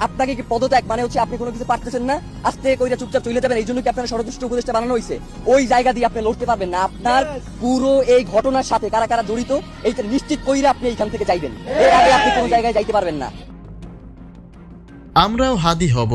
আপনাকে কি পদত্যাগ মানে হচ্ছে আপনি কোনো কিছু পারতেছেন না, আস্তে কইরা চুপচাপ চলে যাবেন, এই জন্য কি আপনার ষড়যন্ত্র উপদেষ্টা বানানো হয়েছে? ওই জায়গা দিয়ে আপনি লড়তে পারবেন না। আপনার পুরো এই ঘটনার সাথে কারা কারা জড়িত এইটা নিশ্চিত কইরা আপনি এইখান থেকে যাইবেন, এর আগে আপনি কোনো জায়গায় যাইতে পারবেন না। আমরাও হাদি হব।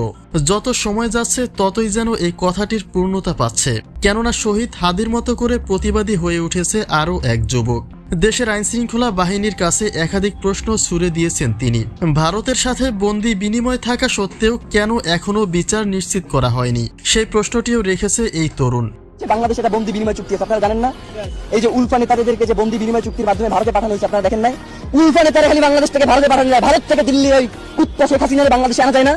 যত সময় যাচ্ছে ততই যেন এই কথাটির পূর্ণতা পাচ্ছে, কেননা শহীদ হাদির মতো করে প্রতিবাদী হয়ে উঠেছে আরও এক যুবক। দেশের আইনশৃঙ্খলা বাহিনীর কাছে একাধিক প্রশ্ন ছুড়ে দিয়েছেন তিনি। ভারতের সাথে বন্দি বিনিময় থাকা সত্ত্বেও কেন এখনো বিচার নিশ্চিত করা হয়নি, সেই প্রশ্নটিও রেখেছে এই তরুণ। বাংলাদেশ এটা বন্দি বিনিময় চুক্তি আছে, আপনারা জানেন না? এই যে উলফা নেতাদেরকে যে বন্দি বিনিময় চুক্তির মাধ্যমে ভারতে পাঠানো হয়েছে, আপনারা দেখেন নাই? উলফা নেতারা খালি বাংলাদেশ থেকে ভারতে পাঠানো যায়, ভারত থেকে দিল্লি ওই কুত্তা শেখ হাসিনার বাংলাদেশে আনা যায় না?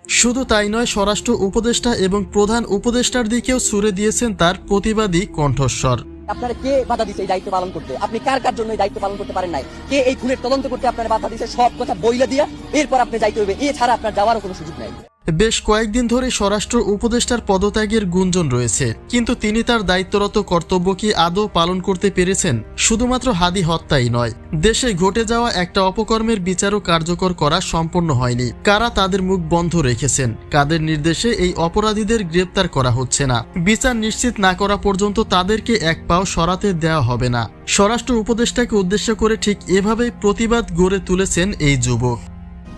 শুধু তাই নয়, স্বরাষ্ট্র উপদেষ্টা এবং প্রধান উপদেষ্টার দিকেও ছুড়ে দিয়েছেন তার প্রতিবাদী কণ্ঠস্বর। আপনারা কে বাধা দিচ্ছে এই দায়িত্ব পালন করতে? আপনি কার কার জন্য এই দায়িত্ব পালন করতে পারেন নাই? কে এই খুনের তদন্ত করতে আপনারা বাধা দিচ্ছে? সব কথা বইলা দিয়া এরপর আপনি যাইতে হবে, এছাড়া আপনার যাওয়ারও কোনো সুযোগ নাই। বেশ কয়েকদিন ধরে স্বরাষ্ট্র উপদেষ্টার পদত্যাগের গুঞ্জন রয়েছে, কিন্তু তিনি তার দায়িত্বরত কর্তব্য কি আদৌ পালন করতে পেরেছেন? শুধুমাত্র হাদি হত্যাই নয়, দেশে ঘটে যাওয়া একটা অপকর্মের বিচারও কার্যকর করা সম্পন্ন হয়নি। কারা তাদের মুখ বন্ধ রেখেছেন? কাদের নির্দেশে এই অপরাধীদের গ্রেপ্তার করা হচ্ছে না? বিচার নিশ্চিত না করা পর্যন্ত তাদেরকে এক পাও সরাতে দেওয়া হবে না। স্বরাষ্ট্র উপদেষ্টাকে উদ্দেশ্য করে ঠিক এভাবেই প্রতিবাদ গড়ে তুলেছেন এই যুবক।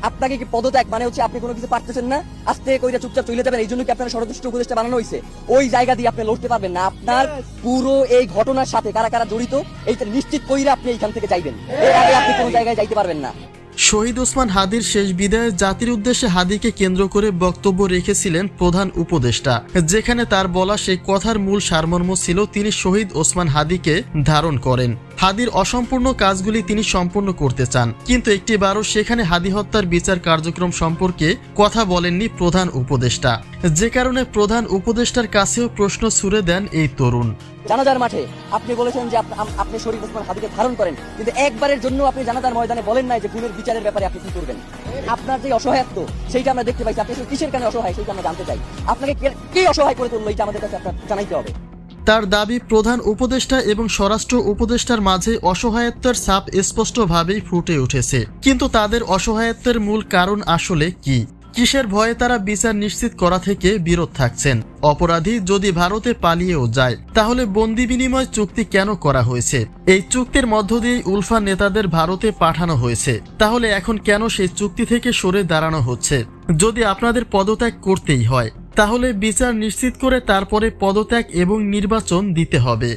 আপনাকে কি পদত্যাগ মানে হচ্ছে আপনি কোনো কিছু পারতেছেন না, আস্তে কইরা চুপচাপ চলে যাবেন, এই জন্য কি আপনার ষড়যন্ত্র উপদেষ্টা বানানো হয়েছে? ওই জায়গা দিয়ে আপনি লড়তে পারবেন না। আপনার পুরো এই ঘটনার সাথে কারা কারা জড়িত এইটা নিশ্চিত কইরা আপনি এইখান থেকে যাইবেন, এর আগে আপনি কোনো জায়গায় যাইতে পারবেন না। শহীদ ওসমান হাদির শেষ বিদায়ে জাতির উদ্দেশ্যে হাদিকে কেন্দ্র করে বক্তব্য রেখেছিলেন প্রধান উপদেষ্টা, যেখানে তার বলা সেই কথার মূল সারমর্ম ছিল তিনি শহীদ ওসমান হাদিকে ধারণ করেন। হাদির অসম্পূর্ণ কাজগুলি তিনি সম্পূর্ণ করতে চান, কিন্তু একটিবারও সেখানে হাদি হত্যার বিচার কার্যক্রম সম্পর্কে কথা বলেননি প্রধান উপদেষ্টা, যে কারণে প্রধান উপদেষ্টার কাছেও প্রশ্ন ছুড়ে দেন এই তরুণ। জানাজার মাঠে আপনি বলেছেন যে আপনি শরীফ ওসমান হাদিকে ধারণ করেন, কিন্তু একবারের জন্য আপনি জানাজার ময়দানে বলেন নাই যে খুনের বিচারের ব্যাপারে আপনি কি করবেন। আপনার যে অসহায়ত্ব সেইটা আমরা দেখতে পাইছি, আপনি কিসের কারণে অসহায় সেইটা আমরা জানতে চাই। আপনাকে কে অসহায় করে তুললো এইটা আমাদের কাছে আপনার জানাইতে হবে। তার দাবি, প্রধান উপদেষ্টা এবং স্বরাষ্ট্র উপদেষ্টার মাঝে অসহায়ত্বের ছাপ স্পষ্টভাবেই ফুটে উঠেছে, কিন্তু তাদের অসহায়ত্বের মূল কারণ আসলে কি? কিসের ভয়ে তারা বিচার নিশ্চিত করা থেকে বিরত থাকছেন? অপরাধী যদি ভারতে পালিয়েও যায়, তাহলে বন্দি বিনিময় চুক্তি কেন করা হয়েছে? এই চুক্তির মধ্য দিয়েই উলফা নেতাদের ভারতে পাঠানো হয়েছে, তাহলে এখন কেন সেই চুক্তি থেকে সরে দাঁড়ানো হচ্ছে? যদি আপনাদের পদত্যাগ করতেই হয়, তাহলে বিচার নিশ্চিত করে তারপরে পদত্যাগ এবং নির্বাচন দিতে হবে।